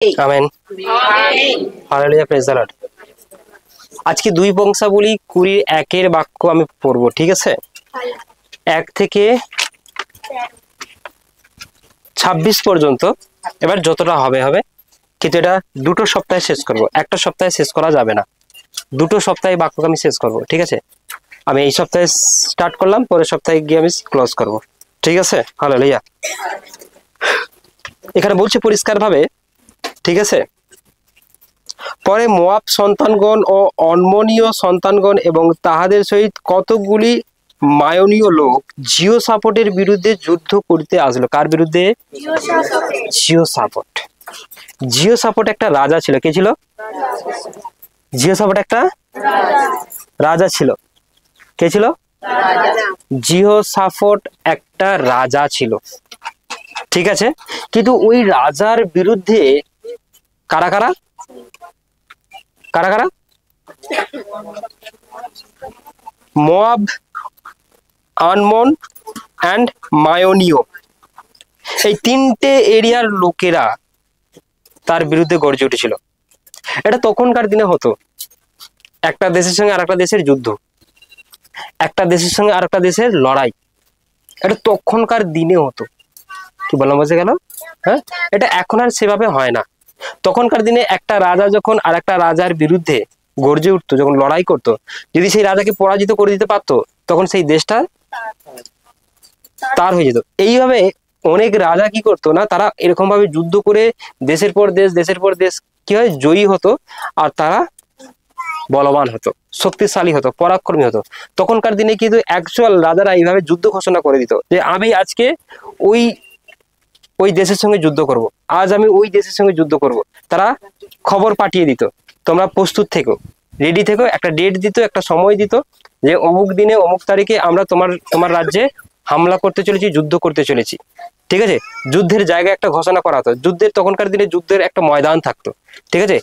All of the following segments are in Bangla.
Amen. Hallelujah, praise the lord. আজকে 2 বংশাবলী 20-1 বাক্য আমি পড়বো, ঠিক আছে? 1 থেকে 26 পর্যন্ত। এবার যতটা হবে হবে, কিন্তু এটা 2টো সপ্তাহে শেষ করব, একটা সপ্তাহে শেষ করা যাবে না। 2টো সপ্তাহে বাক্যকে আমি শেষ করব, ঠিক আছে? আমি এই সপ্তাহে স্টার্ট করলাম, পরের সপ্তাহে গিয়ে আমি ক্লোজ করব, ঠিক আছে? হালেলুয়া। এখানে বলছে পরিষ্কার ভাবে, ঠিক আছে? পরে মোয়াব সন্তানগণ ও অন্মনীয় সন্তানগণ এবং তাহাদের সহিত কতকগুলি মায়নীয় লোক জিওসাপটের বিরুদ্ধে যুদ্ধ করতে আসলো। কার বিরুদ্ধে? জিওসাপট। জিওসাপট একটা রাজা ছিল। কে ছিল? জিওসাপট একটা রাজা ছিল। কে ছিল? জিওসাপট একটা রাজা ছিল, ঠিক আছে? কিন্তু ওই রাজার বিরুদ্ধে কারা কারা কারা কারা? মোয়াব, আনমন অ্যান্ড মায়োনীয়, এই 3টে এরিয়ার লোকেরা তার বিরুদ্ধে গর্জে উঠেছিল। এটা তখনকার দিনে হতো, একটা দেশের সঙ্গে আরেকটা দেশের যুদ্ধ, একটা দেশের সঙ্গে আরেকটা দেশের লড়াই। এটা তখনকার দিনে হতো। কি বললাম, বুঝে গেল? হ্যাঁ, এটা এখন আর সেভাবে হয় না। তখনকার দিনে একটা রাজা যখন আর একটা রাজার বিরুদ্ধে গর্জে উঠতো, যখন লড়াই করতো, যদি সেই রাজাকে পরাজিত করে দিতে পারতো, তখন সেই দেশটা তার হয়ে যেত। এইভাবে অনেক রাজা কি করতো না, তারা এরকম ভাবে যুদ্ধ করে দেশের পর দেশ কি হয়, জয়ী হতো, আর তারা বলবান হতো, শক্তিশালী হতো, পরাক্রমী হতো। তখনকার দিনে কিন্তু অ্যাকচুয়াল রাজারা এইভাবে যুদ্ধ ঘোষণা করে দিত যে আমি আজকে ওই ওই দেশের সঙ্গে যুদ্ধ করব, আজ আমি ওই দেশের সঙ্গে যুদ্ধ করব। তারা খবর পাঠিয়ে দিত, তোমরা প্রস্তুত থেকো, রেডি থেকো। একটা ডেট দিত, একটা সময় দিত, যে অমুক দিনে অমুক তারিখে আমরা তোমার রাজ্যে হামলা করতে চলেছি, যুদ্ধ করতে চলেছি, ঠিক আছে? যুদ্ধের জায়গায় একটা ঘোষণা করা হতো। যুদ্ধের তখনকার দিনে যুদ্ধের একটা ময়দান থাকতো, ঠিক আছে?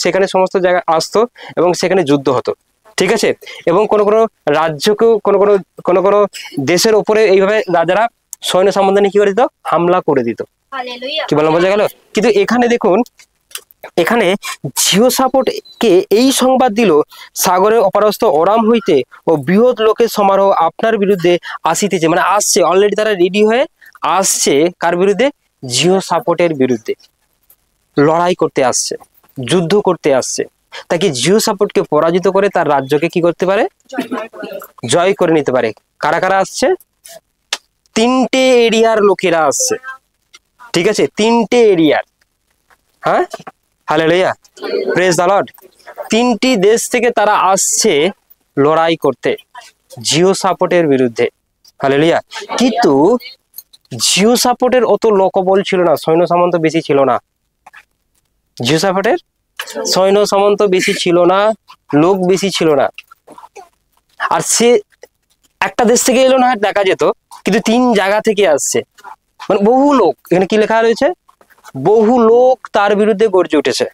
সেখানে সমস্ত জায়গায় আসতো এবং সেখানে যুদ্ধ হতো, ঠিক আছে? এবং কোনো কোনো রাজ্যকেও কোনো কোনো দেশের উপরে এইভাবে রাজারা সৈন্য সামন্তনে কি করে দিত, হামলা করে দিত। কি বললাম, বোঝা গেল? কিন্তু এখানে দেখুন, এখানে জিওসাপট কে এই সংবাদ দিল, সাগরের অপারস্থ অরাম হইতে ও বৃহৎ লোকের সমারোহ আপনার বিরুদ্ধে আসিতেছে। মানে আসছে, অলরেডি তারা রেডি হয়ে আসছে। কার বিরুদ্ধে? জিওসাপটের বিরুদ্ধে লড়াই করতে আসছে, যুদ্ধ করতে আসছে, তাকে জিওসাপটকে পরাজিত করে তার রাজ্যকে কি করতে পারে, জয় করে নিতে পারে। কারা কারা আসছে? 3টে এরিয়ার লোকেরা আসছে, ঠিক আছে? 3টে এরিয়ার। হ্যাঁ, হালেলুয়া, প্রেজ দ্য লর্ড। 3টি দেশ থেকে তারা আসছে লড়াই করতে জিওসাপটের বিরুদ্ধে। হালেলুয়া। কিন্তু জিওসাপটের অত লোকবল ছিল না, সৈন্য সামন্ত বেশি ছিল না। জিওসাপটের সৈন্য সামন্ত বেশি ছিল না, লোক বেশি ছিল না। আর সে একটা দেশ থেকে এলো না দেখা যেত, কিন্তু 3 জায়গা থেকে আসছে, মানে বহু লোক। এখানে কি লেখা রয়েছে? বহু লোক তার বিরুদ্ধে গর্জে উঠেছে।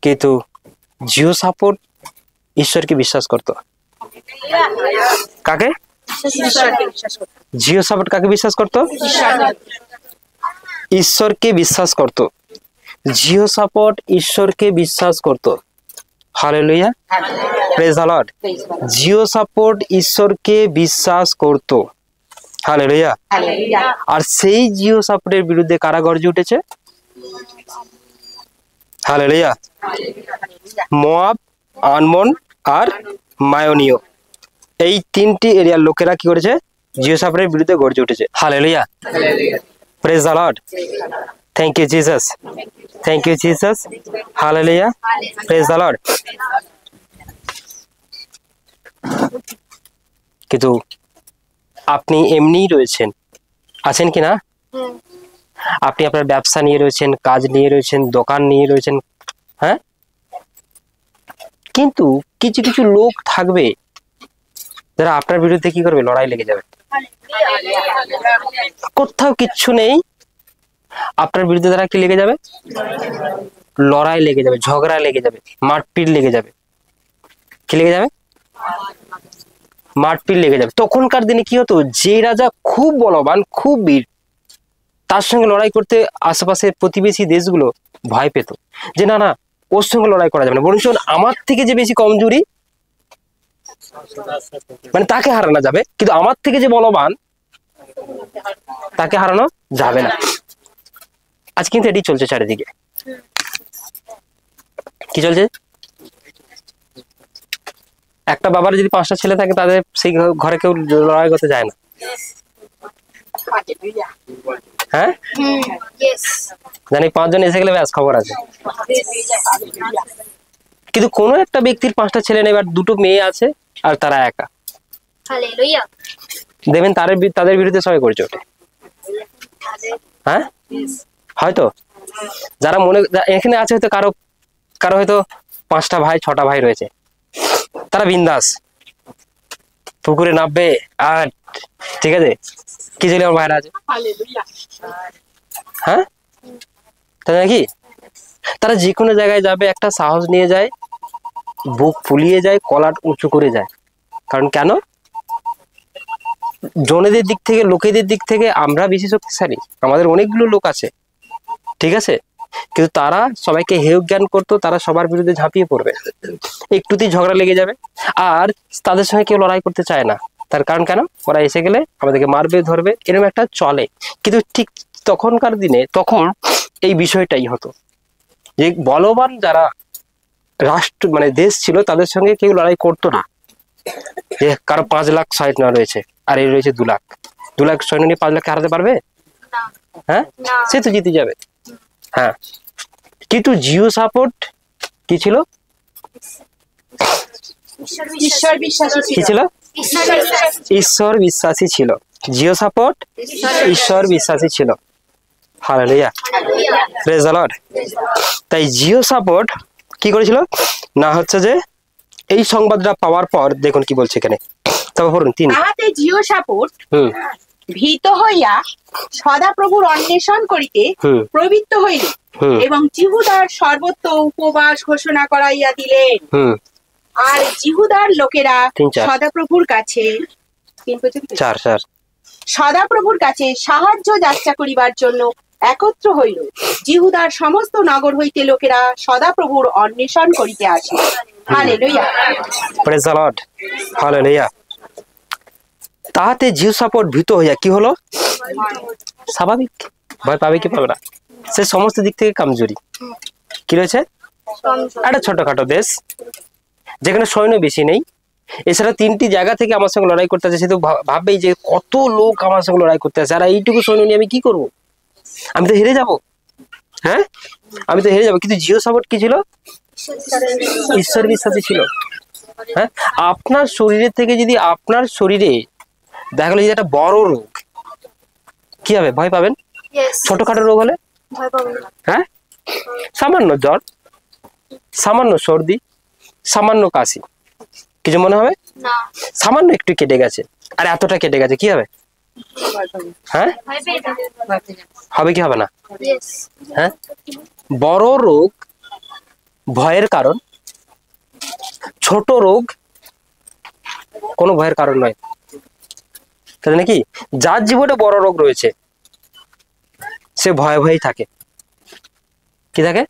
কিন্তু জিওসাপট ঈশ্বরকে বিশ্বাস করত। কাকে? জিওসাপট কাকে বিশ্বাস করত? ঈশ্বরকে বিশ্বাস করত। জিওসাপট ঈশ্বরকে বিশ্বাস করত। Hallelujah, praise the Lord. Jehoshaphat ঈশ্বরকে বিশ্বাস করত। হালেলুয়া। আর সেই জিওসাপটের বিরুদ্ধে কারা গর্জে উঠেছে? হালেলুয়া। মোয়াব, আনমন আর মায়োনীয়, এই 3টি এরিয়ার লোকেরা কি করেছে? জিওসাপটের বিরুদ্ধে গর্জে উঠেছে। Hallelujah, praise the lord. Thank you Jesus, thank you Jesus. Hallelujah, praise the lord. কিন্তু আপনি এমনিই রয়েছেন, আছেন কি না? আপনি আপনার ব্যবসা নিয়ে রয়েছেন, কাজ নিয়ে রয়েছেন, দোকান নিয়ে রয়েছেন, হ্যাঁ? কিন্তু কিছু কিছু লোক থাকবে যারা আপনার বিরুদ্ধে কি করবে? লড়াই লেগে যাবে। কোথাও কিচ্ছু নেই, আপনার বিরুদ্ধে তারা কি লেগে যাবে? লড়াই লেগে যাবে, ঝগড়া লেগে যাবে, মারপিট লেগে যাবে। কি লেগে যাবে? মারপিট লেগে যাবে। তখনকার দিনে কি হতো? যে রাজা খুব বলবান, খুব বীর, তার সঙ্গে লড়াই করতে আশেপাশের প্রতিবেশী দেশগুলো ভয় পেত, যে না না ওর সঙ্গে লড়াই করা যাবে না, বরঞ্চ আমার থেকে যে বেশি কমজোরি মানে তাকে হারানো যাবে, কিন্তু আমার থেকে যে বলবান তাকে হারানো যাবে না। আজ কিন্তু এটি চলছে চারিদিকে। কি চলছে? একটা বাবার যদি 5টা ছেলে থাকে, তাদের সেই ঘরে কেউ লড়াই করতে যায় না। হ্যাঁ, জানি 5 জন এসে গেলে ব্যাস খবর আছে। কিন্তু কোনো একটা ব্যক্তির 5টা ছেলে নেই, এবার 2টো মেয়ে আছে আর তারা একা, দেখবেন তাদের বিরুদ্ধে সবাই করছে ওঠে। হ্যাঁ, হয়তো যারা এখানে আছে, হয়তো কারো হয়তো 5টা ভাই 6টা ভাই রয়েছে, তারা বিন্দাস পুকুরে নামবে আর ঠিক আছে, কি ছিল আমার ভাইরা আছে। হ্যাঁ, তাই নাকি? তারা যে কোনো জায়গায় যাবে, একটা সাহস নিয়ে যায়, বুক ফুলিয়ে যায়, কলার উঁচু করে যায়। কারণ কেন? জনেদের দিক থেকে, লোকেদের দিক থেকে আমরা বেশি শক্তিশালী, আমাদের অনেকগুলো লোক আছে, ঠিক আছে, কিন্তু তারা সবাইকে হেয় জ্ঞান করতো, তারা সবার বিরুদ্ধে ঝাঁপিয়ে পড়বে, একটুতেই ঝগড়া লেগে যাবে, আর তাদের সঙ্গে কেউ লড়াই করতে চায় না। তার কারণ কেন? ওরা এসে গেলে আমাদেরকে মারবে, ধরবে, এরকম একটা চলে। কিন্তু ঠিক তখনকার দিনে তখন এই বিষয়টাই হতো, যে বলবান যারা রাষ্ট্র মানে দেশ ছিল, তাদের সঙ্গে কেউ লড়াই করতো না। যে কারো 5 লাখ সৈন্য রয়েছে আর এই রয়েছে 2 লাখ, 2 লাখ সৈন্য নিয়ে 5 লাখকে হারাতে পারবে? হ্যাঁ, সে তো জিতে যাবে। হ্যাঁ, কিন্তু জিও সাপোর্ট কি ছিল? কি ছিল? ঈশ্বর বিশ্বাসী ছিল। জিও সাপোর্ট ঈশ্বর বিশ্বাসী ছিল। Hallelujah, praise the lord. তাই জিও সাপোর্ট কি করেছিল না, হচ্ছে যে এই সংবাদটা পাওয়ার পর দেখুন কি বলছে এখানে, তবে পড়ুন 3। তাহাতে জিও সাপোর্ট ভীত হইয়া সদাপ্রভুর অন্বেষণ করিতে প্রবৃত্ত হইল, এবং জিহুদার সর্বত্র উপবাস ঘোষণা করাইয়া দিলেন। আর জিহুদার লোকেরা সদাপ্রভুর কাছে সদাপ্রভুর কাছে সাহায্য যাত্রা করিবার জন্য একত্র হইল। জিহুদার সমস্ত নগর হইতে লোকেরা সদাপ্রভুর অন্বেষণ করিতে আসে। Hallelujah, praise the lord, hallelujah. তাহাতে জিও সাপোর্ট ভীত হইয়া কি হলো? স্বাভাবিক, ভয় পাবে কি পাবে না, সে সমস্ত দিক থেকে কমজোরি। কি রয়েছে? একটা ছোটখাটো দেশ, যেখানে সৈন্য বেশি নেই, এছাড়া 3টি জায়গা থেকে আমার সঙ্গে লড়াই করতে আছে। সে তো ভাববেই যে কত লোক আমার সঙ্গে লড়াই করতে আছে, আর এইটুকু সৈন্য নিয়ে আমি কি করব? আমি তো হেরে যাব। হ্যাঁ, আমি তো হেরে যাবো। কিন্তু জিও সাপোর্ট কি ছিল? ঈশ্বর বিশ্বাসী ছিল। হ্যাঁ, আপনার শরীরের থেকে যদি আপনার শরীরে দেখা গেলো যে একটা বড় রোগ, কি হবে? ভয় পাবেন? ছোটখাটো রোগ হলে হ্যাঁ, সামান্য জ্বর, সামান্য সর্দি, সামান্য কাশি, কিছু মনে হবে? সামান্য একটু কেটে গেছে, আর এতটা কেটে গেছে, কি হবে? হ্যাঁ, হবে কি হবে না? হ্যাঁ, বড় রোগ ভয়ের কারণ, ছোট রোগ কোনো ভয়ের কারণ নয়, তাই নাকি? যার জীবনে বড় রোগ রয়েছে সে ভয়ে ভয়েই থাকে। কি থাকে?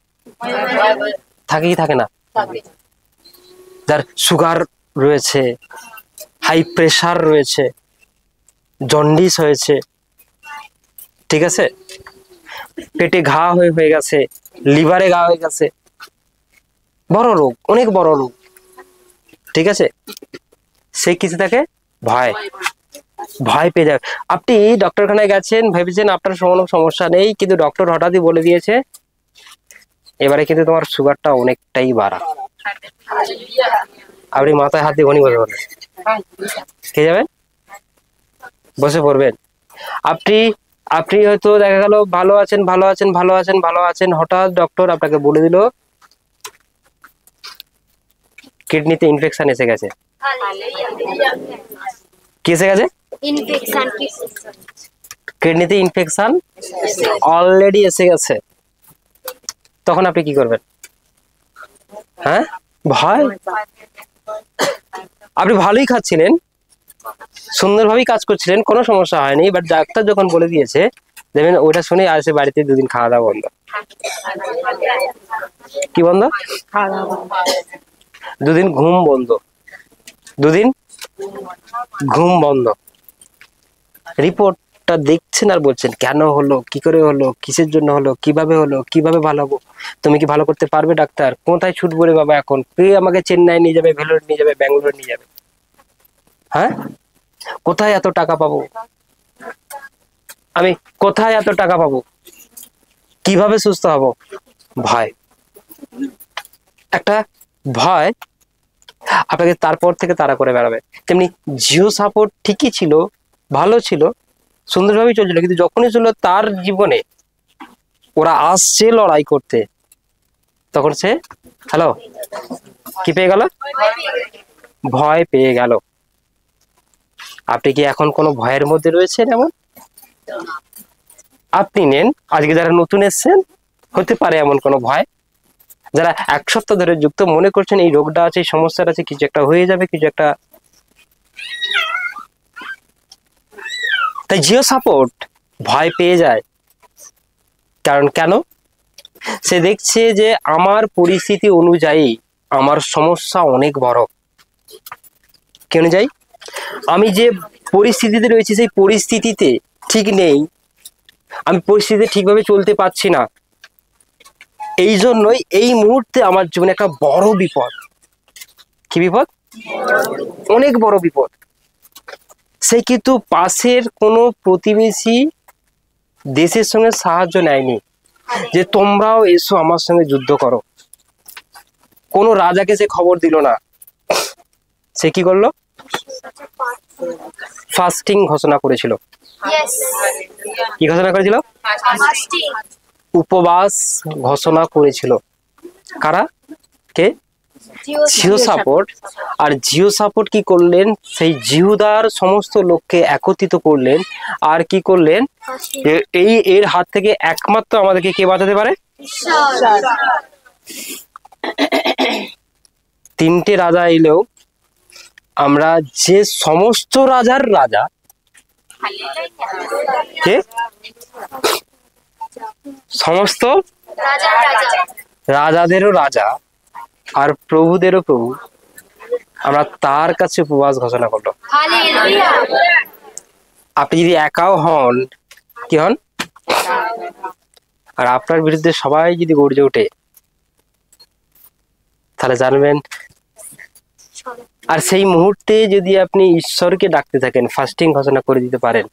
থাকে কি থাকে না? যার সুগার রয়েছে, হাই প্রেসার রয়েছে, জন্ডিস হয়েছে, ঠিক আছে, পেটে ঘা হয়ে গেছে, লিভারে ঘা হয়ে গেছে, বড় রোগ, অনেক বড় রোগ, ঠিক আছে, সে কিছু থাকে ভয় পেয়ে যাবে। আপনি ডক্টরখানায় গেছেন, ভেবেছেন আপনার কোনো সমস্যা নেই, কিন্তু ডক্টর হঠাৎই বলে দিয়েছে এবারে কিন্তু তোমার সুগারটা অনেকটাই বাড়া। আপনি মাথায় হাত দিয়ে ঘনি বসে পড়বেন, কে যাবেন? বসে পড়বেন। আপনি হয়তো দেখা গেল ভালো আছেন, হঠাৎ ডক্টর আপনাকে বলে দিল কিডনিতে ইনফেকশন এসে গেছে। কি এসে গেছে? কিডনিতে ইনফেকশন অলরেডি এসে গেছে। তখন আপনি কি করবেন? হ্যাঁ, ভয়। আপনি ভালোই খাচ্ছিলেন, সুন্দরভাবেই কাজ করছিলেন, কোনো সমস্যা হয়নি, বাট ডাক্তার যখন বলে দিয়েছে দেখবেন ওটা শুনে আর সে বাড়িতে দুদিন খাওয়া দাওয়া বন্ধ। কি বন্ধ? দুদিন ঘুম বন্ধ, দুদিন ঘুম বন্ধ। রিপোর্টটা দেখছেন আর বলছেন কেন হলো, কি করে হলো, কিসের জন্য হলো, কিভাবে হলো, কিভাবে ভালো হবো। তুমি কি ভালো করতে পারবে ডাক্তার? কোথায় ছুটবো রে বাবা এখন? কে আমাকে চেন্নাই নিয়ে যাবে, ভেলোর নিয়ে যাবে, ব্যাঙ্গালোর নিয়ে যাবে? হ্যাঁ, কোথায় এত টাকা পাবো আমি? কোথায় এত টাকা পাবো? কিভাবে সুস্থ হব? ভয়, একটা ভয় আপনাকে তারপর থেকে তাড়া করে বেড়াবে। তেমনি জিও সাপোর্ট ঠিকই ছিল, ভালো ছিল, সুন্দরভাবেই চলছিল, কিন্তু যখনই ছিল তার জীবনে ওরা আসছে লড়াই করতে, তখন সে হ্যালো কি পেয়ে গেল? ভয় পেয়ে গেল। আপনি কি এখন কোনো ভয়ের মধ্যে রয়েছেন? এমন আপনি নেন। আজকে যারা নতুন এসছেন, হতে পারে এমন কোনো ভয়। যারা 1 সপ্তাহ ধরে যুক্ত, মনে করছেন এই রোগটা আছে, এই সমস্যাটা আছে, কিছু একটা হয়ে যাবে, কিছু একটা। তাই জিও সাপোর্ট ভয় পেয়ে যায়। কারণ কেন? সে দেখছে যে আমার পরিস্থিতি অনুযায়ী আমার সমস্যা অনেক বড়। কি অনুযায়ী? আমি যে পরিস্থিতিতে রয়েছি সেই পরিস্থিতিতে ঠিক নেই, আমি পরিস্থিতিতে ঠিকভাবে চলতে পারছি না। এই জন্যই এই মুহূর্তে আমার জীবনে একটা বড় বিপদ। কি বিপদ? অনেক বড় বিপদ। সে কিন্তু পাশের কোনো প্রতিবেশী দেশের সঙ্গে সাহায্য নেয়নি যে তোমরাও এসো আমার সঙ্গে যুদ্ধ করো। কোনো রাজাকে সে খবর দিল না। সে কি করলো? ফাস্টিং ঘোষণা করেছিল। কি ঘোষণা করেছিল? উপবাস ঘোষণা করেছিল। কারা? কে? জিও সাপোর্ট। আর জিও সাপোর্ট কি করলেন? সেই জিহুদার সমস্ত লোককে একত্রিত করলেন, আর কি করলেন? এই এর হাত থেকে একমাত্র আমাদেরকে কে বাঁচাতে পারে? তিনটে রাজা এলেও আমরা যে সমস্ত রাজার রাজা, কে? সমস্ত রাজাদেরও রাজা আর প্রভুদেরও প্রভু, আমরা তার কাছে উপবাস ঘোষণা করলো। আপনি যদি একাও হন, কি হন? আর আপনার বিরুদ্ধে সবাই যদি গর্জে ওঠে, তাহলে জানবেন। আর সেই মুহূর্তে যদি আপনি ঈশ্বরকে ডাকতে থাকেন, ফাস্টিং ঘোষণা করে দিতে পারেন,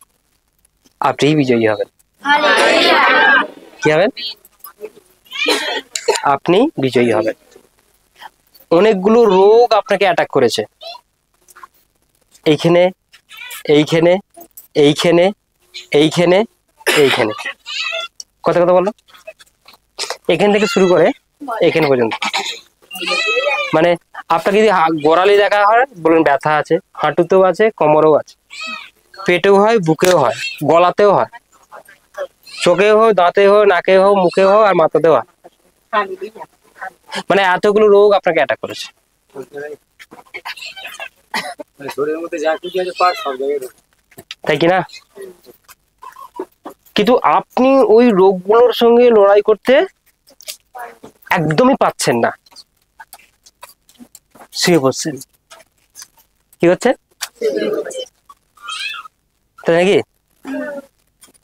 আপনিই বিজয়ী হবেন। কি হবেন? আপনি বিজয়ী হবেন। অনেকগুলো রোগ আপনাকে অ্যাটাক করেছে, এইখানে, এইখানে, এইখানে, এইখানে, এইখানে। কথা কথা বলো। এখান থেকে শুরু করে এখানে পর্যন্ত। মানে আপনাকে যদি গোড়ালি দেখা হয়, বলুন ব্যথা আছে, হাঁটুতেও আছে, কোমরেও আছে, পেটেও হয়, বুকেও হয়, গলাতেও হয়, চোখেও হয়, দাঁতেও হয়, নাকেও হয়, মুখেও হয়, আর মাথাতেও হয়। মানে এতগুলো রোগ আপনাকে অ্যাটাক করেছে। তাই কিনা? কিন্তু আপনি ওই রোগগুলোর সঙ্গে লড়াই করতে একদমই পাচ্ছেন না। শুয়ে পড়ছেন। কি হচ্ছে? তাই নাকি?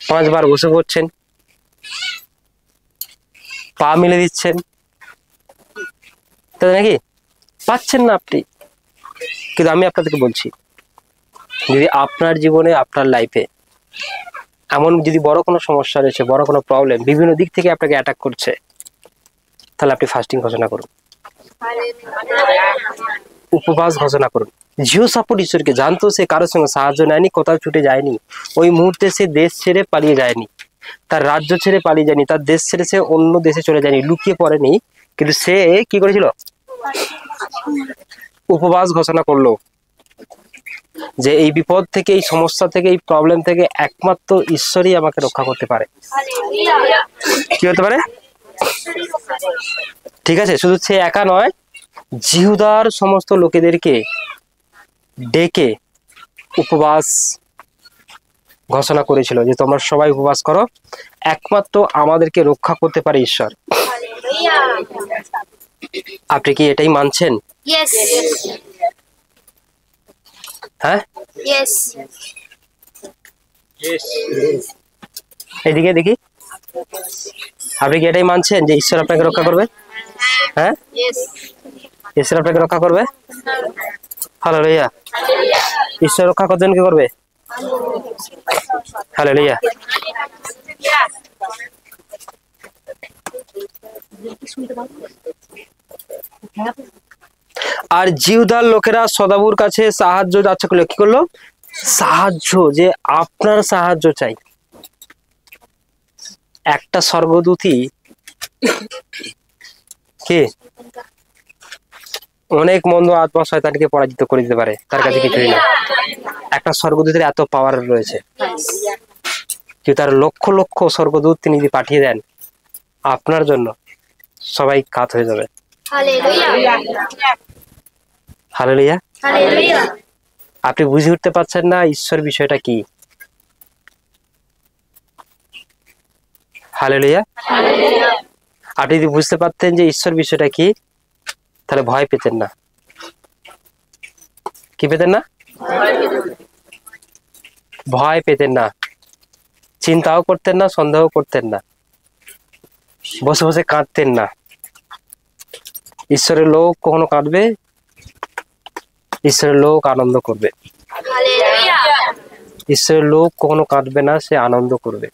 5 বার বসে পড়ছেন, পা মেলে দিচ্ছেন, তাই নাকি? পাচ্ছেন না আপনি। কিন্তু আমি আপনাদেরকে বলছি, যদি আপনার জীবনে, আপনার লাইফে এমন যদি বড় কোনো সমস্যা রয়েছে, বড় কোনো প্রবলেম বিভিন্ন দিক থেকে আপনাকে অ্যাটাক করছে, তাহলে আপনি ফাস্টিং ঘোষণা করুন, উপবাস ঘোষণা করুন। জিও সাপোর্ট ঈশ্বরকে জানতো, সে কারোর সঙ্গে সাহায্য নেয়নি, কোথাও ছুটে যায়নি। ওই মুহূর্তে সে দেশ ছেড়ে পালিয়ে যায়নি, তার রাজ্য ছেড়ে পালিয়ে যায়নি, তার দেশ ছেড়ে সে অন্য দেশে চলে যায়নি, লুকিয়ে পড়েনি। কিন্তু সে কি করেছিল? উপবাস ঘোষণা করলো যে এই বিপদ থেকে, এই সমস্যা থেকে, এই প্রবলেম থেকে একমাত্র ঈশ্বরই আমাকে রক্ষা করতে পারে। কি হতে পারে? ঠিক আছে, শুধু সে একা নয়, জিহুদার সমস্ত লোকেদেরকে ডেকে উপবাস ঘোষণা করেছিল যে তোমরা সবাই উপবাস করো, একমাত্র আমাদেরকে রক্ষা করতে পারে ঈশ্বর। আপনি কি এটাই মানছেন? হ্যাঁ, এদিকে দেখি, আপনি কি এটাই মানছেন যে ঈশ্বর আপনাকে রক্ষা করবে? হ্যাঁ, ঈশ্বর আপনাকে রক্ষা করবে। হালেলুয়া। ঈশ্বর রক্ষা করবেন, কি করবে? হালেলুয়া। আর জিহুদার লোকেরা সদাবুর কাছে সাহায্য যাচ্ছে করলো, কি করলো? সাহায্য, যে আপনার সাহায্য চাই। একটা স্বর্গদূতই কি অনেক মন্দ আত্মা শয়তানকে পরাজিত করে দিতে পারে, তার কাছে কিছুই না। একটা স্বর্গদূতের এত পাওয়ার রয়েছে যে তার লক্ষ লক্ষ স্বর্গদূত তিনি যদি পাঠিয়ে দেন আপনার জন্য, সবাই কাত হয়ে যাবে। হালেলুয়া। আপনি বুঝে উঠতে পারছেন না ঈশ্বর বিষয়টা কি? হালেলুয়া। আপনি যদি বুঝতে পারতেন যে ঈশ্বর বিষয়টা কি, তাহলে ভয় পেতেন না। কি পেতেন না? ভয় পেতেন না, চিন্তাও করতেন না, সন্দেহ করতেন না, বসে বসে কাঁদতেন না। ঈশ্বরের লোক কখনো কাঁদবে? ঈশ্বরের লোক আনন্দ করবে। ঈশ্বরের লোক কখনো কাঁদবে না, সে আনন্দ করবে।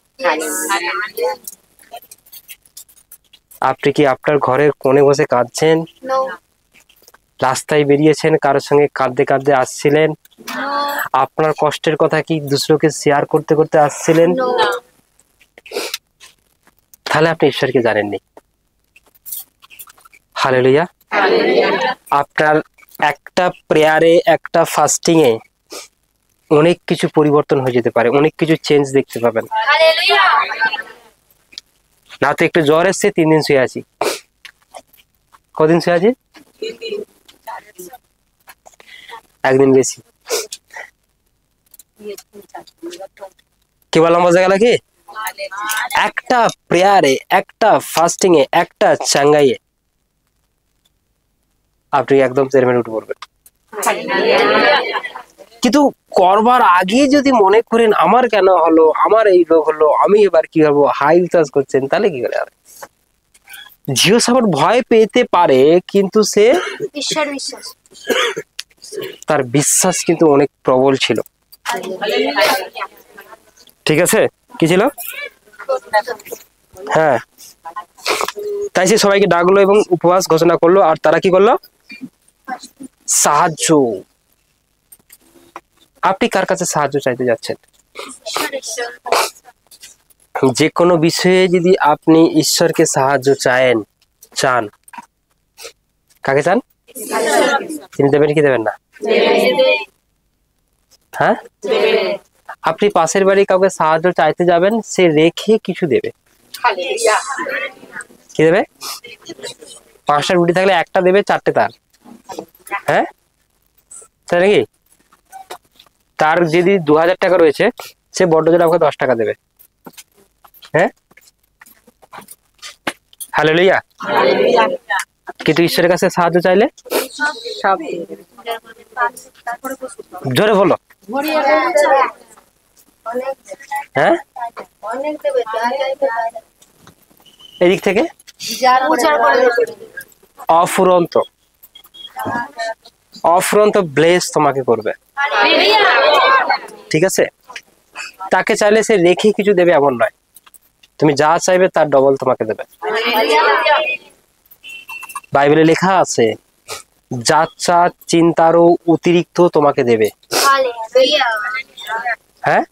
আপনি কি আপনার ঘরের কোণে বসে কাঁদছেন? রাস্তায় বেরিয়েছেন, কারোর সঙ্গে কাঁদতে কাঁদতে আসছিলেন? আপনার কষ্টের কথা কি দুসরোকে শেয়ার করতে করতে আসছিলেন? তাহলে আপনি ঈশ্বরকে জানেননি। হালেলুয়া। আপনার একটা প্রেয়ারে, একটা ফাস্টিং এ অনেক কিছু পরিবর্তন হয়ে যেতে পারে, অনেক কিছু চেঞ্জ দেখতে পাবেন। না তো একটু জ্বর এসছে, 3 দিন শুয়ে আছি। কদিন শুয়ে আছি? 1 দিন বেশি। কি বললাম, বোঝা গেল কি? একটা প্রেয়ারে, একটা ফাস্টিং এ, একটা চাঙ্গাইয়ে আপনি একদম চেয়ারম্যান উঠে পড়বেন। কিন্তু করবার আগে যদি মনে করেন আমার কেন হলো, আমার এই রোগ হলো, আমি এবার কি হবো, হাই উতাস করছেন, তাহলে কি করে হবে? জিওসাফাট ভয় পেতে পারে, কিন্তু সে ঈশ্বর বিশ্বাস, তার বিশ্বাস কিন্তু অনেক প্রবল ছিল। ঠিক আছে, কি ছিল? হ্যাঁ, তাই সে সবাইকে ডাকলো এবং উপবাস ঘোষণা করলো। আর তারা কি করলো? সাহায্য। আপনি কার কাছে সাহায্য চাইতে যাচ্ছেন? যে কোনো বিষয়ে যদি আপনি ঈশ্বরকে সাহায্য চান, কাকে চান? তিনি দেবেন কি দেবেন না? হ্যাঁ, আপনি পাশের বাড়ি কাউকে সাহায্য চাইতে যাবেন, সে রেখে কিছু দেবে। কি দেবে? 5টা রুটি থাকলে একটা দেবে, 4টে তার। হ্যাঁ, তাই নাকি? তার যদি 2000 টাকা রয়েছে, সে বড্ড জোর আমাকে 10 টাকা দেবে। হ্যাঁ, হালেলুয়া। কিন্তু ঈশ্বরের কাছে সাহায্য চাইলে জোরে বলো। হ্যাঁ, এদিক থেকে অফুরন্ত ব্লেস তোমাকে করবে। ঠিক আছে, তাকে চাইলে সে রেখে কিছু দেবে এমন নয়, তুমি যা চাইবে তার ডবল তোমাকে দেবে। বাইবেলে লেখা আছে, যাচ্ছা চিন্তারও অতিরিক্ত তোমাকে দেবে। হ্যাঁ,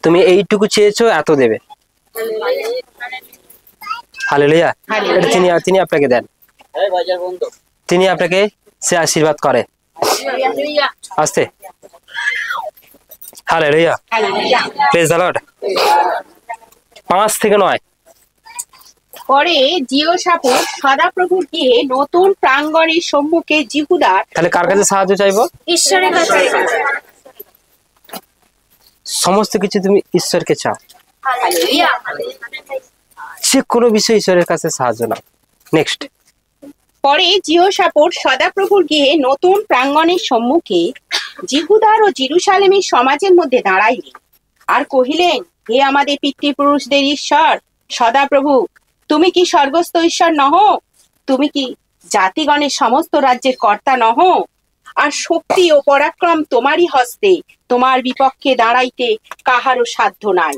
তুমি এইটুকু চেয়েছো, এত দেবে। হালেলুয়া। তিনি আপনাকে দেন, তিনি আপনাকে সে আশীর্বাদ করে। আস্তে, হালেলুয়া, প্রেজ দ্য লর্ড। 5 থেকে 9। পরে জিওশাফাত সদাপ্রভুর গৃহে নতুন প্রাঙ্গণের সম্মুখে জিহুদার। তাহলে কার কাছে সাহায্য চাইবো? ঈশ্বরের কাছে। সমস্ত কিছু তুমি ঈশ্বরকে চাও, যে কোনো বিষয় ঈশ্বরের কাছে সাহায্য নাও। নেক্সট। পরে জিহোশাপট সদাপ্রভুর গৃহে নতুন প্রাঙ্গণের সম্মুখে জিহুদার ও জেরুসালেমের সমাজের মধ্যে দাঁড়াইলেন আর কহিলেন, হে আমাদের পিতৃপুরুষদের ঈশ্বর সদাপ্রভু, তুমি কি স্বর্গস্থ ঈশ্বর নহ? তুমি কি জাতিগণের সমস্ত রাজ্যের কর্তা নহ? আর শক্তি ও পরাক্রম তোমারই হস্তে, তোমার বিপক্ষে দাঁড়াইতে কাহারও সাধ্য নাই।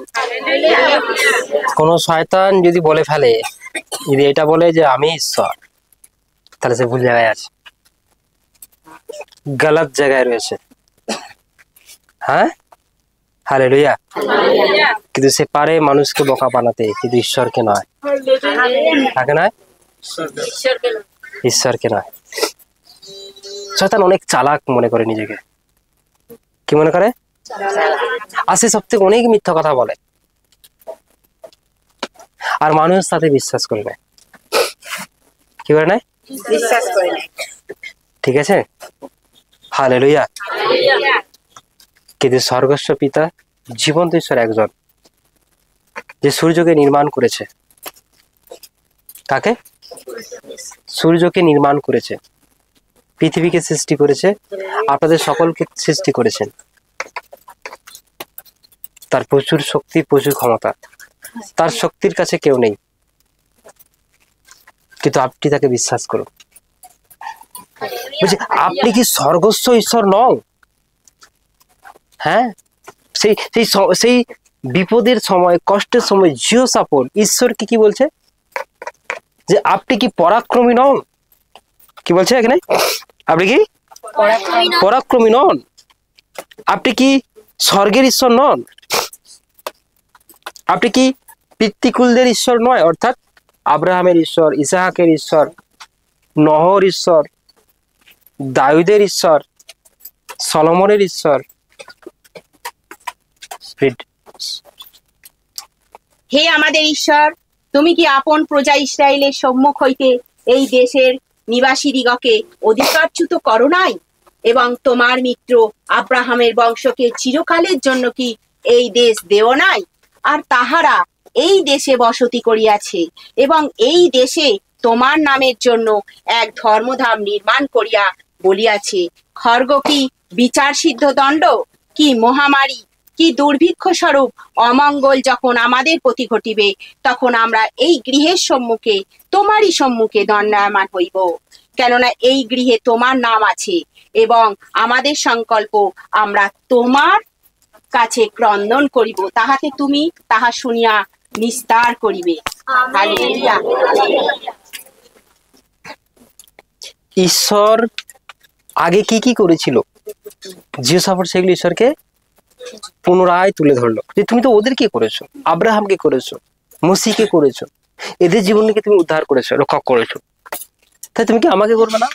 কোন শয়তান যদি বলে ফেলে, যদি এটা বলে যে আমি ঈশ্বর, তাহলে সে ভুল জায়গায় আছে, গলত জায়গায় রয়েছে। হ্যাঁ, হালেলুয়া। কিন্তু সে পারে মানুষকে বোকা বানাতে, কিন্তু ঈশ্বরকে নয়। কাকে নয়? ঈশ্বরকে নয়। শয়তান অনেক চালাক মনে করে নিজেকে। কি মনে করে? আর সে সব থেকে অনেক মিথ্যা কথা বলে, আর মানুষ তাতে বিশ্বাস করে নেয়। কি করে নেয়? বিশ্বাস করে নেয়। ঠিক আছে, হালেলুয়া। কিন্তু স্বর্গস্থ পিতা জীবন্ত ঈশ্বর একজন, যে সূর্যকে নির্মাণ করেছে। কাকে? সূর্যকে নির্মাণ করেছে, পৃথিবীকে সৃষ্টি করেছে, আপনাদের সকলকে সৃষ্টি করেছেন। তার প্রচুর শক্তি, প্রচুর ক্ষমতা, তার শক্তির কাছে কেউ নেই। কিন্তু আপনি তাকে বিশ্বাস করুন। বলছি, আপনি কি স্বর্গস্থ ঈশ্বর নন? হ্যাঁ, সেই সেই সেই বিপদের সময়, কষ্টের সময় জিহোশাপট ঈশ্বরকে কি বলছে? যে আপনি কি পরাক্রমী নন? কি বলছে এখানে? আপনি কি পরাক্রমী নন? আপনি কি স্বর্গের ঈশ্বর নন? আপনি কি পিতৃকুলদের ঈশ্বর নয়? অর্থাৎ আব্রাহামের ঈশ্বর, ইসাহাকের ঈশ্বর, নহর ঈশ্বর, দাউদের ঈশ্বর, সলোমনের ঈশ্বর। হে আমাদের ঈশ্বর, তুমি কি আপন প্রজা ইসরায়েলের সম্মুখ হইতে এই দেশের নিবাসীদিগকে অধিকারচ্যুত করো নাই, এবং তোমার মিত্র আব্রাহামের বংশকে চিরকালের জন্য কি এই দেশ দেও নাই? আর তাহারা এই দেশে বসতি করিয়াছে, এবং এই দেশে তোমার নামের জন্য এক ধর্মধাম নির্মাণ করিয়া বলিয়াছে, খড়গ কি বিচার সিদ্ধ দণ্ড, কি মহামারী, কি দুর্ভিক্ষ স্বরূপ অমঙ্গল যখন আমাদের প্রতি ঘটিবে, তখন আমরা এই গৃহের সম্মুখে, তোমারই সম্মুখে দণ্ডায়মান হইব। কেননা এই গৃহে তোমার নাম আছে, এবং আমাদের সংকল্প আমরা তোমার কাছে ক্রন্দন করিব, তাহাতে তুমি তাহা শুনিয়া নিস্তার করিবে। হালেলুয়া। ঈশ্বর আগে কি কি করেছিল, জিহোশাপট সেগুলো ঈশ্বরকে পুনরায় তুলে ধরলো, যে তুমি তো ওদেরকে করেছো, আব্রাহামকে করেছো, মসিকে করেছো, এদের জীবনকে তুমি উদ্ধার করেছো, রক্ষা করেছো, তাই তুমি কি আমাকে করবে না?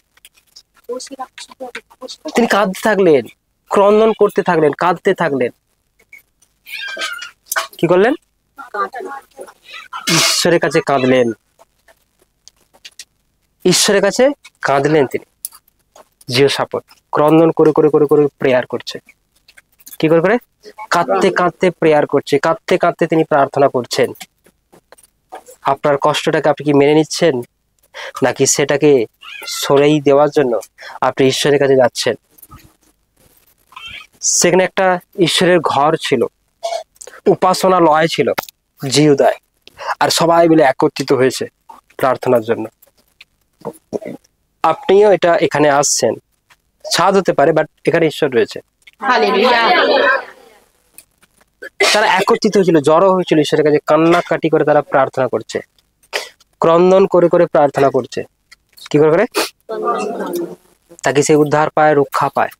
তিনি কাঁদতে থাকলেন, ক্রন্দন করতে থাকলেন, কাঁদতে থাকলেন। কি করলেন? ঈশ্বরের কাছে কাঁদলেন, ঈশ্বরের কাছে কাঁদলেন। তিনি জিহোশাপট ক্রন্দন করে করে করে করে প্রেয়ার করছে। কি করে করে? কাঁদতে কাঁদতে প্রেয়ার করছে, কাঁদতে কাঁদতে তিনি প্রার্থনা করছেন। আপনার কষ্টটাকে আপনি কি মেনে নিচ্ছেন, নাকি সেটাকে সরেই দেওয়ার জন্য আপনি ঈশ্বরের কাছে যাচ্ছেন? সেখানে একটা ঈশ্বরের ঘর ছিল, উপাসনালয় ছিল জিহুদায়, আর সবাই মিলে একত্রিত হয়েছে প্রার্থনার জন্য। আপনিও এটা এখানে আসছেন, ছাদ হতে পারে, বাট এখানে ঈশ্বর রয়েছে। হালেলুয়া। তারা একত্রিত হয়েছিল, জড়ো হয়েছিল ঈশ্বরের কাছে, কান্নাকাটি করে তারা প্রার্থনা করছে, ক্রন্দন করে করে প্রার্থনা করছে। কি করে করে? তাকে সে উদ্ধার পায়, রক্ষা পায়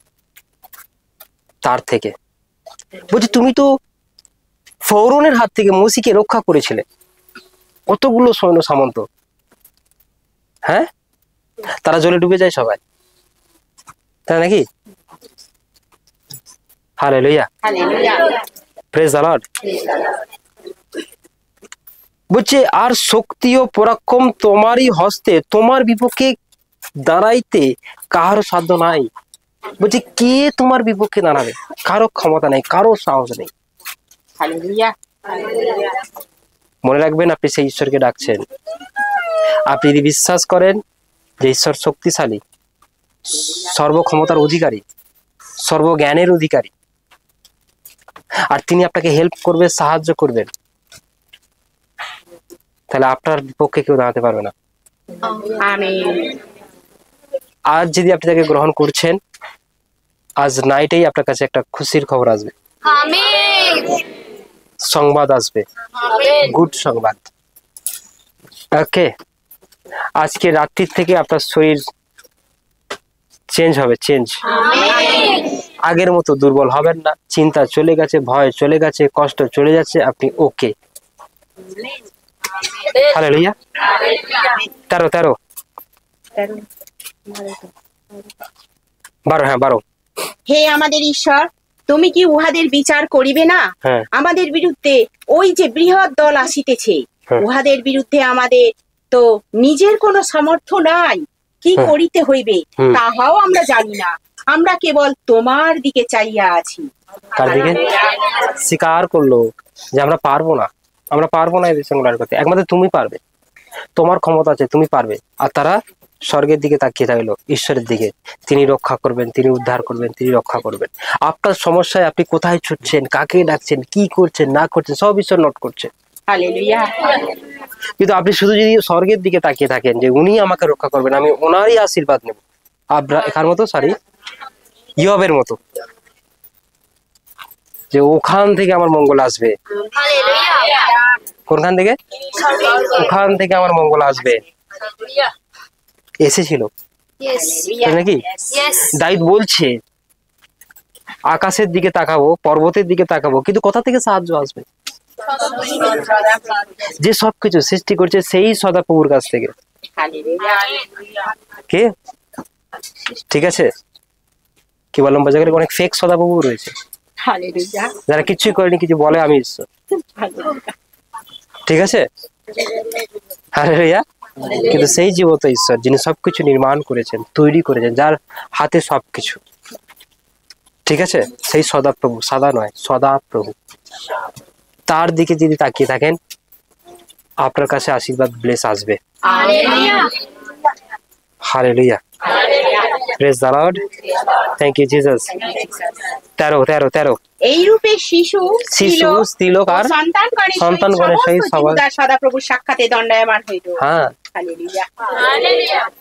তার থেকে। বলছি, তুমি তো ফরৌনের হাত থেকে মসিকে রক্ষা করেছিলে, কতগুলো সৈন্য সামন্ত, হ্যাঁ, তারা জলে ডুবে যায় সবাই, তাই নাকি? Hallelujah, praise the lord. বলছে, আর শক্তি ও পরাক্রম তোমারই হস্তে, তোমার বিপক্ষে দাঁড়াইতে কারো সাধ্য নাই। বলছে, কে তোমার বিপক্ষে দাঁড়াবে? কারো ক্ষমতা নেই, কারো সাহস নেই। হালেলুয়া। মনে রাখবেন, আপনি সেই ঈশ্বরকে ডাকছেন। আপনি যদি বিশ্বাস করেন যে ঈশ্বর শক্তিশালী, সর্বক্ষমতার অধিকারী, সর্বজ্ঞানের অধিকারী, আর তিনি আপনাকে হেল্প করবে, সাহায্য করবেন, তাহলে আপনার পক্ষে কেউ দাঁড়াতে পারবে না। আমেন। আজ যদি আপনি তাকে গ্রহণ করছেন, আজ নাইটেই আপনার কাছে একটা খুশির খবর আসবে, সংবাদ আসবে, গুড সংবাদ। ওকে, আজকে রাত্রির থেকে আপনার শরীর চেঞ্জ হবে, চেঞ্জ। আগের মতো দুর্বল হবেন না, চিন্তা চলে গেছে, ভয় চলে গেছে, কষ্ট চলে যাচ্ছে, আপনি ওকে। হালেলুয়া। 13 12, হ্যাঁ 12। হে আমাদের ঈশ্বর, তুমি কি উহাদের বিচার করিবে না? হ্যাঁ। আমাদের বিরুদ্ধে ওই যে বৃহৎ দল আসিতেছে, হ্যাঁ। উহাদের বিরুদ্ধে আমাদের তো নিজের কোনো সামর্থ্য নাই, কি হ্যাঁ। করিতে হইবে হুম। তাহাও আমরা জানি না, আমরা কেবল তোমার দিকে চাইয়া আছি। কার দিকে? স্বীকার করলো যে আমরা পারবো না, আমরা পারবো না এই বিষয়গুলো করতে, একমাত্র তুমি পারবে, তোমার ক্ষমতা আছে, তুমি পারবে। আর তারা স্বর্গের দিকে তাকিয়ে থাকলো, ঈশ্বরের দিকে। তিনি রক্ষা করবেন, তিনি উদ্ধার করবেন, তিনি রক্ষা করবেন। আপনার সমস্যায় আপনি কোথায় ছুটছেন, কাকে ডাকছেন, কি করছেন না করছেন, সব ঈশ্বর নোট করছে। হালেলুয়া। কিন্তু আপনি শুধু যদি স্বর্গের দিকে তাকিয়ে থাকেন যে উনি আমাকে রক্ষা করবেন, আমি ওনারই আশীর্বাদ নেব, এখার মতো, সরি, ইয়বের মতো, যে ওখান থেকে আমার মঙ্গল আসবে। কোনখান থেকে? ওখান থেকে আমার মঙ্গল আসবে। এসেছিল নাকি? দাউদ বলছে আকাশের দিকে তাকাবো, পর্বতের দিকে তাকাবো, কিন্তু কোথা থেকে সাহায্য আসবে? যে সবকিছু সৃষ্টি করছে সেই সদাপ্রভুর কাছ থেকে। কে? ঠিক আছে, কি বললাম, বাজারে অনেক ফেক সদাপ্রভু রয়েছে, যারা কিছুই করেনি, কিছু বলে আমি ঈশ্বর। ঠিক আছে, হালেলুয়া। কিন্তু সেই জীবত ঈশ্বর, যিনি সবকিছু নির্মাণ করেছেন, তৈরি করেছেন, যার হাতে সবকিছু, ঠিক আছে, সেই সদাপ্রভু, সাদা নয়, সদাপ্রভু, তার দিকে যদি তাকিয়ে থাকেন, আপনার কাছে আশীর্বাদ, ব্লেস আসবে। Hallelujah. Praise the lord. Thank you Jesus. 13 এই রূপে শিশু স্ত্রীলোক আর সন্তানগণের সহিত সদাপ্রভুর সাক্ষাতে দণ্ডায়মান হইল। হ্যাঁ, হালেলুয়া।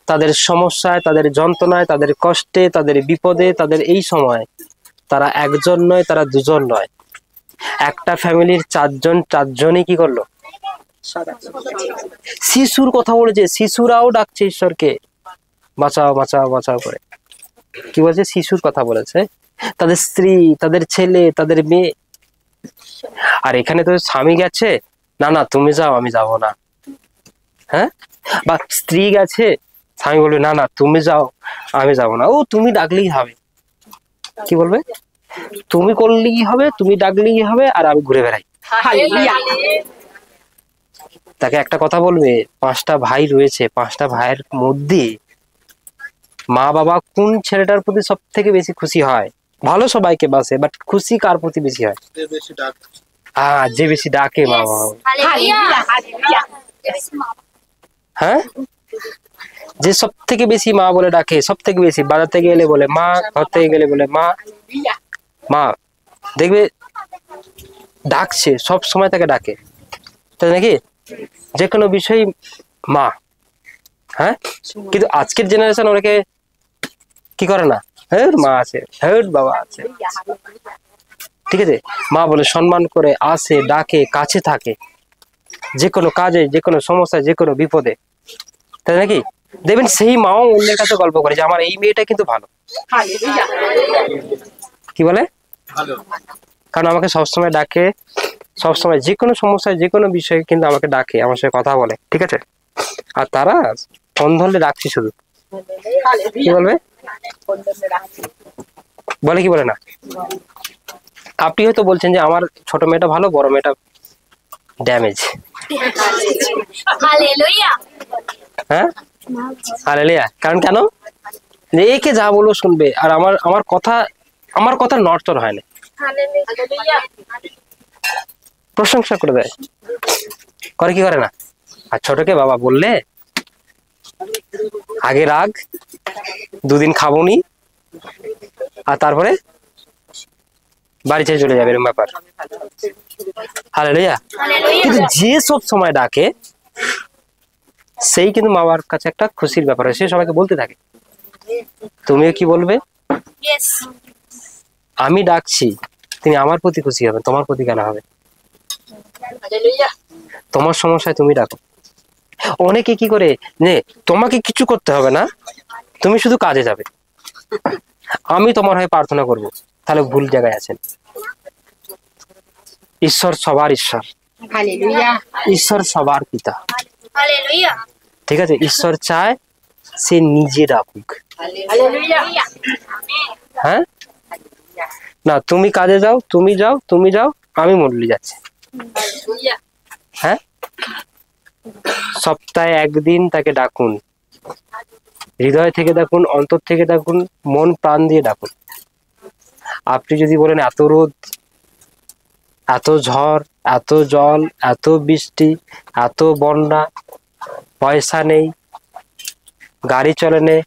তাদের সমস্যায়, তাদের যন্ত্রণায়, তাদের কষ্টে, তাদের বিপদে, তাদের এই সময় তারা একজন নয়, তারা দুজন নয়, একটা ফ্যামিলির চারজনই কি করলো? শিশুর কথা বলেছে, শিশুরাও ডাকছে ঈশ্বরকে, বাঁচাও বাঁচাও বাঁচাও করে। কি বলছে? শিশুর কথা বলেছে, তাদের স্ত্রী, তাদের ছেলে, তাদের মেয়ে। আর এখানে তো স্বামী গেছে, না না তুমি যাও, আমি যাব না। হ্যাঁ, বা স্ত্রী গেছে, স্বামী বলবে না না তুমি যাও, আমি যাব না। ও তুমি ডাকলেই হবে। কি বলবে? তুমি করলেই হবে, তুমি ডাকলেই হবে, আর আমি ঘুরে বেড়াই। তাকে একটা কথা বলবে, 5টা ভাই রয়েছে, 5টা ভাইয়ের মধ্যে মা বাবা কোন ছেলেটার প্রতি সব থেকে বেশি খুশি হয়? ভালো সবাইকে বাসে, বাট খুশি কার প্রতি বেশি হয়? যে বেশি ডাকে মা বাবা। হ্যাঁ, যে সব থেকে বেশি মা বলে ডাকে, সব থেকে বেশি, বাজার থেকে গেলে বলে মা, ঘর থেকে গেলে বলে মা। মা দেখবে ডাকছে, সব সময় তাকে ডাকে, তাই নাকি? যে কোনো বিষয় মা। হ্যাঁ, কিন্তু আজকের জেনারেশন অনেকে কি করে না, হ্যাঁ মা আছে, হ্যাঁ বাবা আছে, ঠিক আছে, মা বলে সম্মান করে আসে, ডাকে, কাছে থাকে, যে কোনো কাজে, যে কোনো সমস্যায়, যে কোনো বিপদে, তাই নাকি? দেখবেন সেই মাও অন্যের কাছে গল্প করে যে আমার এই মেয়েটা কিন্তু ভালো। কি বলে? কারণ আমাকে সবসময় ডাকে, সবসময় যে কোনো সমস্যায়, যে কোনো বিষয়ে কিন্তু আমাকে ডাকে, আমার সাথে কথা বলে, ঠিক আছে। আর তারা ফোন ধরলে ডাকছি শুধু, কি বলবে? বলে কি বলে না? আপনি হয়তো বলছেন যে আমার ছোট মেয়েটা ভালো, বড় মেয়েটা ড্যামেজ। হ্যাঁ, হালেলুয়া। কারণ কেন? যে একে যা বলবো শুনবে, আর আমার কথা নড়চড় হয় না। প্রশংসা করে দেয়, করে কি করে না? আর ছোটকে বাবা বললে আগে রাগ, দুদিন খাবনি, আর তারপরে বাড়ি ছেড়ে চলে যাবে, এরকম ব্যাপার। হালেলুয়া। কিন্তু যে সব সময় ডাকে সেই কিন্তু মা বাবার কাছে একটা খুশির ব্যাপার হয়, সে সবাইকে বলতে থাকে। তুমিও কি বলবে? আমি ডাকছি, তিনি আমার প্রতি খুশি হবেন, তোমার প্রতি কেন হবে? তোমার সমস্যায় তুমি ডাকো। অনেকে কি করে, যে তোমাকে কিছু করতে হবে না, তুমি শুধু কাজে যাবে, আমি তোমার হয়ে প্রার্থনা করব। তাহলে ভুল জায়গায় আছেন। ঈশ্বর সবার ঈশ্বর, ঈশ্বর সবার পিতা, ঠিক আছে? ঈশ্বর চায় সে নিজে ডাকুক। হ্যাঁ, না তুমি কাজে যাও, তুমি যাও, তুমি যাও, আমি মন্ডলী যাচ্ছি। হ্যাঁ, সপ্তাহে একদিন তাকে ডাকুন, হৃদয় থেকে ডাকুন, অন্তর থেকে ডাকুন, মন প্রাণ দিয়ে ডাকুন। আপনি যদি বলেন এত রোদ, এত ঝড়, এত জল, এত বৃষ্টি, এত বন্যা, পয়সা নেই, গাড়ি চলে নে,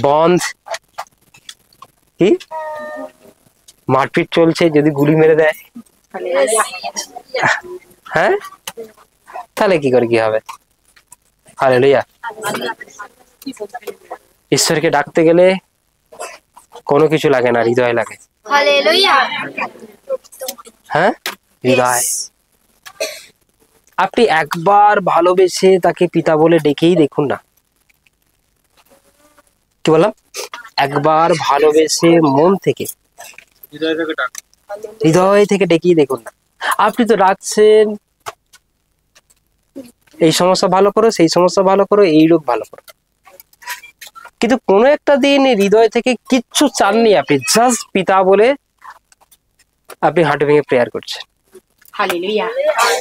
বন্ধ, কি মারপিট চলছে, যদি গুলি মেরে দেয়, হ্যাঁ, তাহলে কি করে কি হবে? হালেলুয়া। ঈশ্বরকে ডাকতে গেলে কোনো কিছু লাগে না, হৃদয় লাগে। হ্যাঁ, হৃদয়। আপনি একবার ভালোবেসে তাকে পিতা বলে ডেকেই দেখুন না। কি বললাম? একবার ভালোবেসে মন থেকে, হৃদয় থেকে ডেকেই দেখুন না। আপনি তো ডাকছেন, এই সমস্যা ভালো করো, সেই সমস্যা ভালো করো, এই রোগ ভালো করো, কিন্তু কোনো একটা দিন হৃদয় থেকে কিচ্ছু চাননি, আপনি জাস্ট পিতা বলে আপনি হাঁটু ভেঙে প্রেয়ার করছেন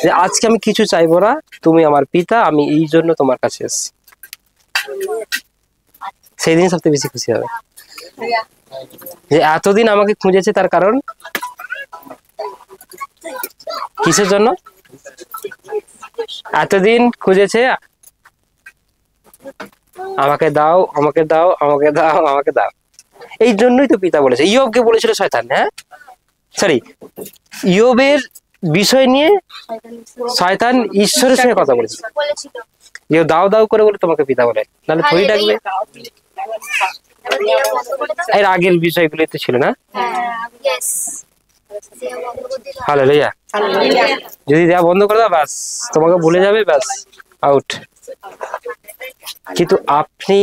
যে আজকে আমি কিছু চাইবো না, তুমি আমার পিতা, আমি এই জন্য তোমার কাছে এসেছি। সেই দিন সবচেয়ে বেশি খুশি হবে যে এতদিন আমাকে খুঁজেছে, তার কারণ কিসের জন্য? এতদিন খুঁজেছে, আমাকে দাও, আমাকে দাও, আমাকে দাও, আমাকে দাও, এই জন্যই তো পিতা বলেছে। ইয়োবকে বলেছিল শয়তান, হ্যাঁ সরি, ইয়োবের বিষয় নিয়ে শয়তান ঈশ্বরের সঙ্গে কথা বলেছে, ইয়োব দাও দাও করে বলে তোমাকে পিতা বলে, নাহলে থই ডাকবে। এর আগের বিষয়গুলি তো ছিল না। হালেলুয়া। যদি দেয়া বন্ধ করে দাও, ব্যাস তোমাকে ভুলে যাবে, ব্যাস আউট। কিন্তু আপনি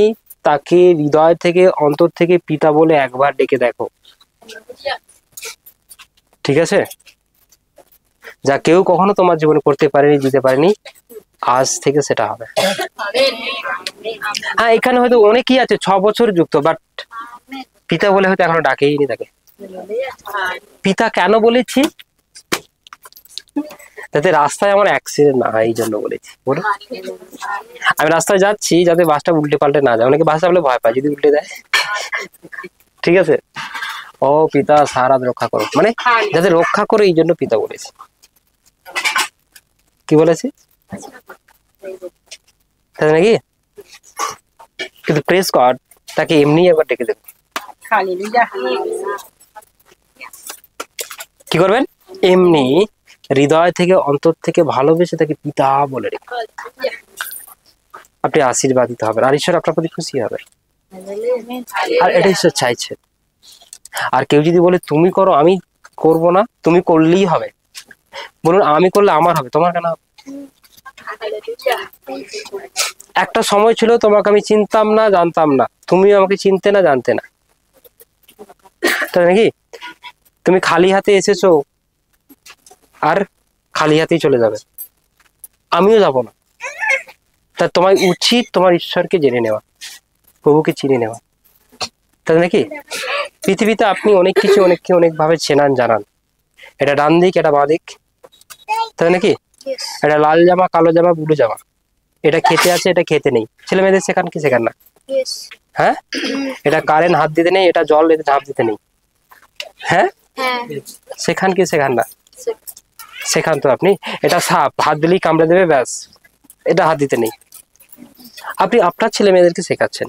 তাকে হৃদয় থেকে, অন্তর থেকে পিতা বলে একবার ডেকে দেখো, ঠিক আছে? যা কেউ কখনো তোমার জীবনে করতে পারেনি, দিতে পারেনি, আজ থেকে সেটা হবে। হ্যাঁ, এখানে হয়তো অনেকেই আছে 6 বছর যুক্ত, বাট পিতা বলে হয়তো এখনো ডাকেইনি তাকে। পিতা কেন বলেছি? যাতে রাস্তায় আমার অ্যাক্সিডেন্ট না হয়, এই জন্য বলেছি। বলো, আমি রাস্তায় যাচ্ছি যাতে বাসটা উল্টে পাল্টে না যায়। অনেকে বাসটা বলে ভয় পায়, যদি উল্টে দেয়, ঠিক আছে? ও পিতা সারা রক্ষা করো, মানে যাতে রক্ষা করে, এই জন্য পিতা বলেছি। কি বলেছি তাই নাকি? কিন্তু প্রেস গড, তাকে এমনি একবার ডেকে দেবেন। কি করবেন? এমনি হৃদয় থেকে, অন্তর থেকে ভালোবেসে তাকে পিতা বলে রেখে আপনি আশীর্বাদিত হবেন, আর ঈশ্বর আপনার প্রতি খুশি হবে। আর এটা ঈশ্বর চাইছে। আর কেউ যদি বলে তুমি করো, আমি করব না, তুমি করলেই হবে, বলুন আমি করলে আমার হবে, তোমার কেন হবে? একটা সময় ছিল তোমাকে আমি চিনতাম না, জানতাম না, তুমিও আমাকে চিনতে না, জানতে না, তাই নাকি? তুমি খালি হাতে এসেছো, আর খালি হাতেই চলে যাবে, আমিও যাব না। তা তোমার উচিত তোমার ঈশ্বরকে জেনে নেওয়া, প্রভুকে চিনে নেওয়া, তাই নাকি? পৃথিবীতে আপনি অনেক কিছু অনেককে অনেক ভাবে চেনান, জানান, এটা ডান দিক, এটা বাঁ দিক, তাই নাকি? এটা লাল জামা, কালো জামা, বুলু জামা, এটা খেতে আছে, এটা খেতে নেই, ছেলে মেয়েদের শেখান কি শেখান না? হ্যাঁ, এটা কারেন্ট হাত দিতে নেই, এটা জল এতে ঝাঁপ দিতে নেই, হ্যাঁ শেখান কি শেখান না? শেখান তো আপনি। এটা সাপ, হাত দিলেই কামড়ে দেবে, ব্যাস, এটা হাত দিতে নেই। আপনি আপনার ছেলে মেয়েদেরকে শেখাচ্ছেন,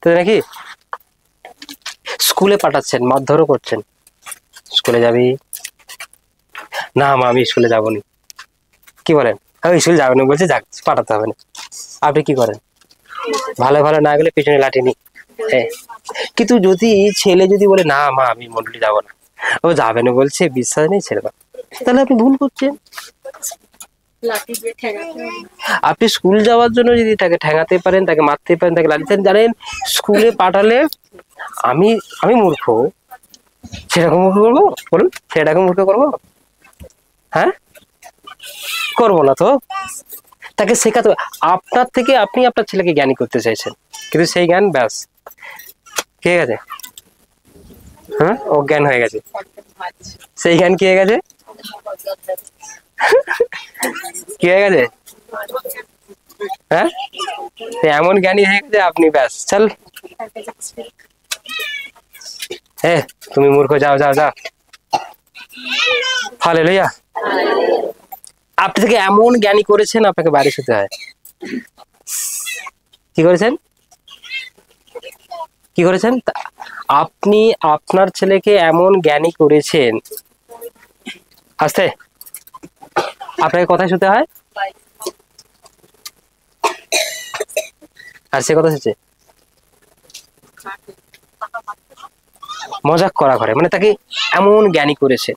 তাই নাকি? স্কুলে পাঠাচ্ছেন, মারধরও করছেন, স্কুলে যাবি না? মা আমি স্কুলে যাবো না। কি বলেন? আমি স্কুলে যাবো না বলছে, যাক পাঠাতে হবে না। আপনি কি করেন? ভালো ভালো না গেলে পিছনে লাঠি নি। হ্যাঁ, কিন্তু যদি ছেলে যদি বলে না মা আমি মন্ডলী যাবো না, ও যাবে না বলছে, বিশ্বাস নেই ছেলে, তাহলে আপনি ভুল করছেন। আপনি স্কুল যাওয়ার জন্য যদি তাকে ঠেঙাতে পারেন, তাকে মারতে পারেন, তাকে লাঠি দেন, জানেন স্কুলে পাঠালে আমি আমি মূর্খ, সেরকম মূর্খ করবো? বলুন, সেরকম মূর্খ করবো? হ্যাঁ, করবো না তো। তাকে শেখাতে হবে। আপনার থেকে আপনি আপনার ছেলেকে জ্ঞানী করতে চাইছেন, কিন্তু সেই জ্ঞান ব্যাস ঠিক আছে, হ্যাঁ অজ্ঞান হয়ে গেছে। সেই জ্ঞান কি হয়ে গেছে? কি হয়ে গেছে? হ্যাঁ, এমন জ্ঞানী হয়ে গেছে আপনি, ব্যাস চল, হ্যাঁ তুমি মূর্খ, যাও যাও যাও। হালেলুয়া। আপনি থেকে এমন জ্ঞানী করেছেন, আপনাকে বাড়ি শুতে হয়। কি করেছেন? কি করেছেন? আপনি আপনার ছেলেকে এমন জ্ঞানী করেছেন, আস্তে, আপনাকে কথায় শুতে হয়, আর সে কথা শুচ্ছে মজাক করা ঘরে, মানে তাকে এমন জ্ঞানী করেছে।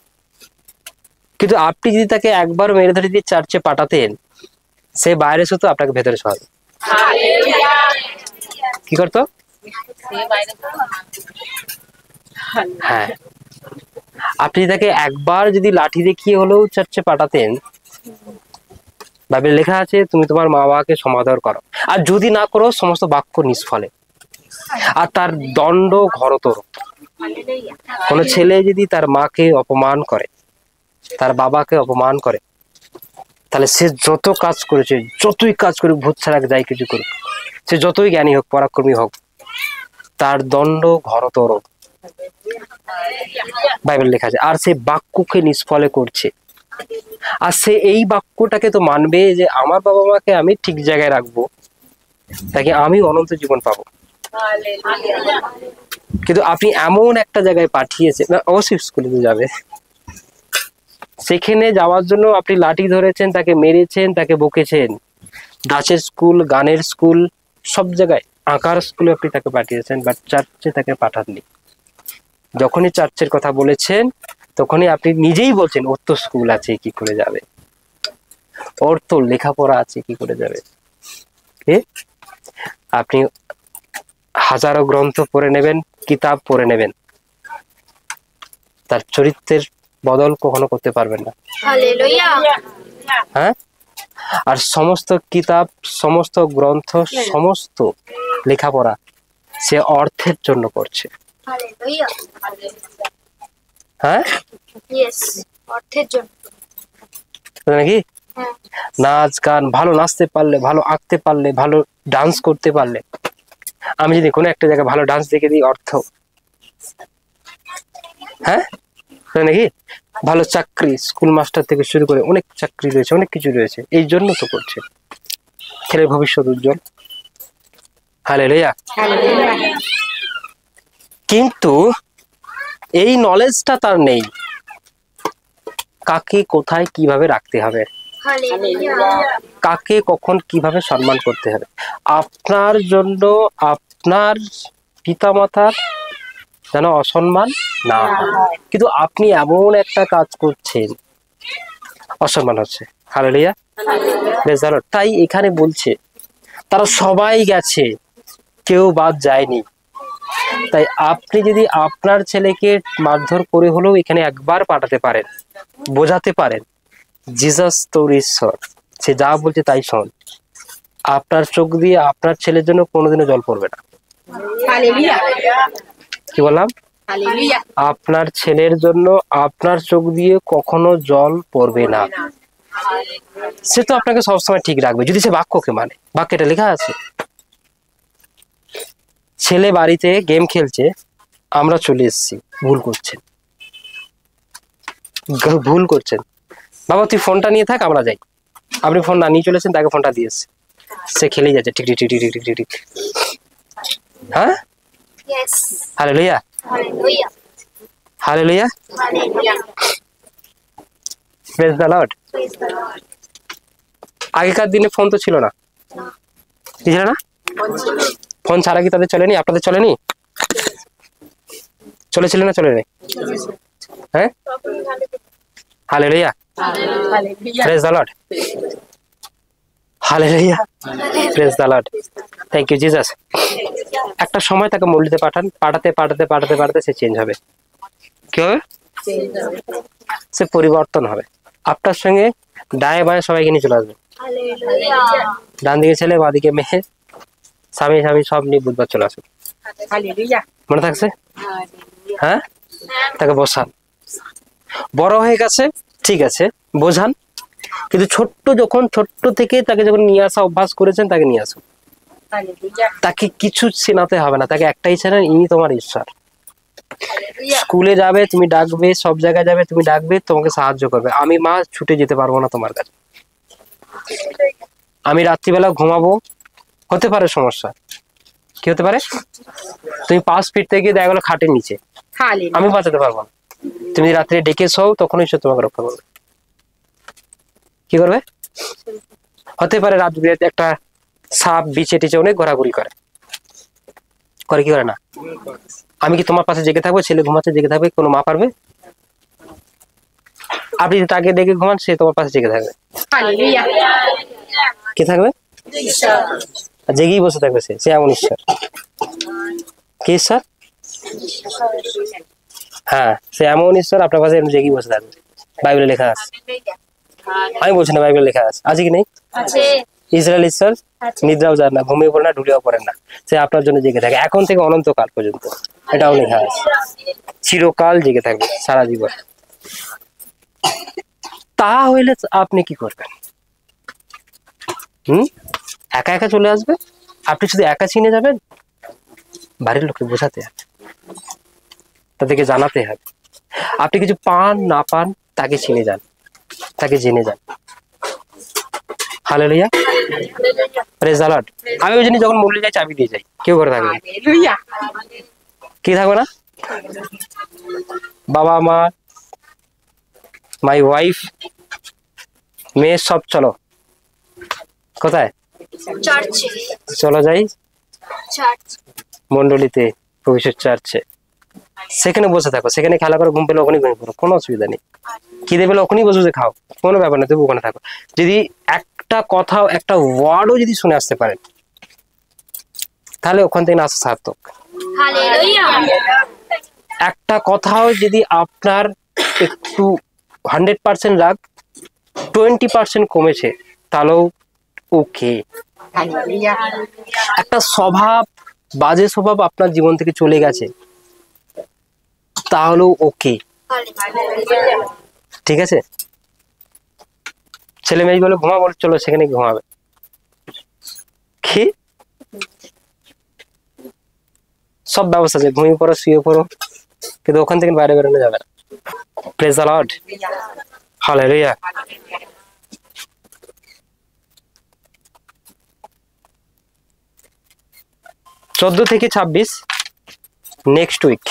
কিন্তু আপনি যদি তাকে একবার মেরে ধরে দিয়ে চার্চে পাঠাতেন, সে বাইরে শুতো, আপনাকে ভেতরে শোয়াবে। কি করতো? হ্যাঁ, আপনি তাকে একবার যদি লাঠি দেখিয়ে হলেও চার্চে পাঠাতেন, বাইবেলে লেখা আছে তুমি তোমার মা বাবাকে সমাদর করো, আর যদি না করো সমস্ত বাক্য নিষ্ফলে, আর তার দণ্ড ঘরতর। কোন ছেলে যদি তার মাকে অপমান করে, তার বাবাকে অপমান করে, তাহলে সে যত কাজ করেছে, যতই কাজ করুক, ভূত ছাড়া যাই কিছু করুক, সে যতই জ্ঞানী হোক, পরাক্রমী হোক, তার দণ্ড ঘরতর, বাইবেল লেখা আছে। আর সে বাক্যকে নিষ্ফলে করছে, আর সে এই বাক্যটাকে তো মানবে যে আমার বাবা মাকে আমি ঠিক জায়গায় রাখবো, তাকে আমি অনন্ত জীবন পাবো। কিন্তু আপনি এমন একটা জায়গায় পাঠিয়েছেন, অবশ্যই স্কুলে যাবে, সেখানে যাওয়ার জন্য আপনি লাঠি ধরেছেন, তাকে মেরেছেন, তাকে বকেছেন, নাচের স্কুল, গানের স্কুল, সব জায়গায়, আঁকার স্কুলে আপনি তাকে পাঠিয়েছেন, বাট চার্চে তাকে পাঠাননি। যখনই চার্চের কথা বলেছেন, তখনই আপনি নিজেই বলছেন ওর তো স্কুল আছে, কি করে যাবে, ওর তো লেখাপড়া আছে, কি করে যাবে। আপনি হাজারো গ্রন্থ পড়ে নেবেন, কিতাব পড়ে নেবেন, তার চরিত্রের বদল কখনো করতে পারবেন না। হ্যাঁ, আর সমস্ত কিতাব, সমস্ত গ্রন্থ, সমস্ত লেখাপড়া সে অর্থের জন্য করছে। হ্যাঁ, অর্থের জন্য নাকি? নাচ গান, ভালো নাচতে পারলে, ভালো আঁকতে পারলে, ভালো ডান্স করতে পারলে, আমি যদি কোনো একটা জায়গায় ভালো ডান্স দেখে দিই, অর্থ। হ্যাঁ নাকি? ভালো চাকরি, স্কুল মাস্টার থেকে শুরু করে অনেক চাকরি রয়েছে, অনেক কিছু রয়েছে, এই জন্য তো করছে, ছেলের ভবিষ্যৎ উজ্জ্বল। হালেলুয়া। কিন্তু এই নলেজটা তার নেই, কাকে কোথায় কিভাবে রাখতে হবে, কাকে কখন কিভাবে সম্মান করতে হবে। আপনার জন্য আপনার পিতামাতার যেন অসম্মান না হয়, কিন্তু আপনি এমন একটা কাজ করছেন, অসম্মান হচ্ছে। হালেলুয়া। তাই এখানে বলছে তারা সবাই গেছে, কেউ বাদ যায়নি। তাই আপনি যদি আপনার ছেলেকে মারধর করে হলেও এখানে একবার পাঠাতে পারেন, বোঝাতে পারেন জিসাস তোর ঈশ্বর, সে যা বলছে তাই শোন, আপনার চোখ দিয়ে আপনার ছেলের জন্য কোনোদিনও জল পড়বে না। কি বললাম? আপনার ছেলের জন্য আপনার চোখ দিয়ে কখনো জল পড়বে না। সে তো আপনাকে সবসময় ঠিক রাখবে যদি সে বাক্যকে মানে। বাক্যটা লেখা আছে, ছেলে বাড়িতে গেম খেলছে, আমরা চলে এসেছি, ভুল করছেন, ভুল করছেন, বাবা তুই ফোনটা নিয়ে থাক, আমরা যাই। আপনি ফোন না নিয়ে চলেছেন, তাকে ফোনটা দিয়েছে, সে খেলেই যাচ্ছে ঠিক ঠিক ঠিক ঠিক ঠিক ঠিক ঠিক। হ্যাঁ, hallelujah hallelujah, praise the lord. আগেকার দিনে ফোন তো ছিল না, কি ছিল না? ফোন ছাড়া কি তাদের চলেনি? আপনাদের চলেনি? চলেছিল না চলেনি? হ্যাঁ, hallelujah, praise the lord, hallelujah, praise the lord, thank you Jesus. একটা সময় তাকে মণ্ডলীতে পাঠান, পাঠাতে পাঠাতে পাঠাতে পাঠাতে সে চেঞ্জ হবে। কি হবে? সে পরিবর্তন হবে। আপনার সঙ্গে ডায়ে বায়ে সবাইকে নিয়ে চলে আসবে। ডান দিকে ছেলে, বাঁ দিকে মেয়ে, স্বামী স্বামী সব নিয়ে বুধবার চলে আসবে। মনে থাকছে? হ্যাঁ, তাকে বসান। বড় হয়ে গেছে, ঠিক আছে, বোঝান, কিন্তু ছোট্ট থেকে তাকে যখন নিয়ে আসা অভ্যাস করেছেন, তাকে নিয়ে আসুন। তাকে কিছু চেনাতে হবে না, তাকে একটাই চেনেন, ইনি তোমার ঈশ্বর। স্কুলে যাবে তুমি ডাকবে, সব জায়গায় যাবে তুমি ডাকবে, তোমাকে সাহায্য করবে। আমি মা ছুটে যেতে পারবো না তোমার কাছে, আমি রাত্রিবেলা ঘুমাবো, হতে পারে সমস্যা, কি হতে পারে? তুমি 5 ফিট থেকে দেখা গেলো খাটের নিচে, আমি বাঁচাতে পারবো না। তুমি রাত্রে ডেকে শোও, তখন ঈশ্বর তোমাকে রক্ষা করবে। কি করবে? হতে পারে রাত বিরাতে একটা সাপ বিচে টিচে অনেক ঘোরাঘুরি করে, কি করে না? আমি কি তোমার পাশে জেগে থাকবো? ছেলে ঘুমাচ্ছে জেগে থাকবে, কোনো মা পারবে? আপনি তাকে ডেকে ঘুমান, সে তোমার পাশে জেগে থাকবে। কে থাকবে? জেগেই বসে থাকবে, সে এমন ঈশ্বর। কি ঈশ্বর? হ্যাঁ, সে এমন ঈশ্বর, আপনার পাশে জেগেই বসে থাকবে। বাইবেলে লেখা আছে, আমি বলছি না, বাইবেলে লেখা আছে, আছে কি নেই? ইসরায়েল ঈশ্বর নিদ্রাও যান না, ঘুমিয়ে পড়ে না, ঢুলেও পড়েন না, সে আপনার জন্য জেগে থাকে এখন থেকে অনন্তকাল পর্যন্ত। এটাও লেখা আছে, চিরকাল জেগে থাকবে সারা জীবন। তা হইলে আপনি কি করবেন? একা একা চলে আসবে? আপনি শুধু একা চিনে যাবেন? বাড়ির লোককে বোঝাতে হবে, তাদেরকে জানাতে হবে। আপনি কিছু পান না পান, তাকে চিনে যান, তাকে জেনে যান। Hallelujah, praise the lord. আমি ওই জন্য যখন মরলে যাই চাবি দিয়ে যাই, কেউ করে থাকবে কি থাকবে না? বাবা মা, মাই ওয়াইফ, মেয়ে, সব চলো। কোথায়? চলো যাই মন্ডলীতে, ভবিষ্যৎ চার্চে, সেখানে বসে থাকো, সেখানে খেলা করো, ঘুম পেলে ওখানে ঘুমিয়ে পড়ো, কোনো অসুবিধা নেই। খিদে পেলে ওখানেই বসে খাও, কোনো ব্যাপার না, তবু ওখানে থাকো। যদি একটা কথাও, একটা ওয়ার্ডও যদি শুনে আসতে পারেন, তাহলে ওখান থেকে আসা সার্থক। একটা কথাও যদি আপনার একটু 100% রাগ 20% কমেছে, তাহলেও ওকে। একটা স্বভাব, বাজে স্বভাব আপনার জীবন থেকে চলে গেছে, তাহলেও ওকে, ঠিক আছে? ছেলে মেয়ে বলে ঘুমা, বলে চলো সেখানে ঘুমাবে, কি সব ব্যবস্থা আছে, ঘুমিয়ে পড়ো, শুয়ে পড়ো, কিন্তু ওখান থেকে বাইরে বেরোনো যাবে না। Praise the lord, hallelujah. চোদ্দ থেকে 26 নেক্সট উইক